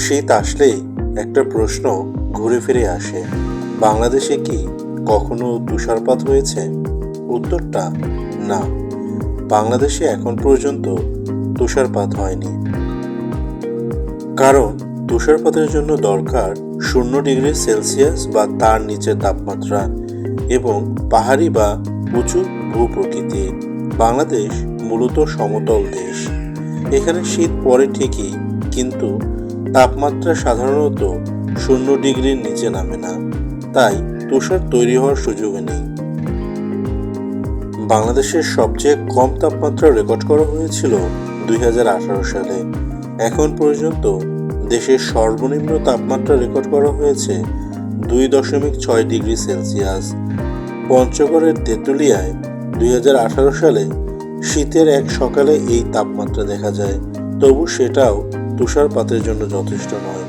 শীত আসলেই একটা প্রশ্ন ঘুরে ফিরে আসে, বাংলাদেশে কি কখনো তুষারপাত হয়েছে? উত্তরটা না, বাংলাদেশে এখন পর্যন্ত তুষারপাত হয়নি। কারণ তুষারপাতের জন্য দরকার 0 ডিগ্রি সেলসিয়াস বা তার নিচের তাপমাত্রা এবং পাহাড়ি বা উঁচু ভূপ্রকৃতি। বাংলাদেশ মূলত সমতল দেশ, এখানে শীত পড়ে ঠিকই, কিন্তু তাপমাত্রা সাধারণত 0 ডিগ্রির নিচে নামে না, তাই তুষার তৈরি হওয়ার সুযোগ নেই। বাংলাদেশের সবচেয়ে কম তাপমাত্রা রেকর্ড করা হয়েছিল 2018 সালে। এখন পর্যন্ত দেশের সর্বনিম্ন তাপমাত্রা রেকর্ড করা হয়েছে 2.6 ডিগ্রি সেলসিয়াস। পঞ্চগড়ের তেঁতুলিয়ায় 2018 সালে শীতের এক সকালে এই তাপমাত্রা দেখা যায়, তবু সেটাও তুষারপাতের জন্য যথেষ্ট নয়।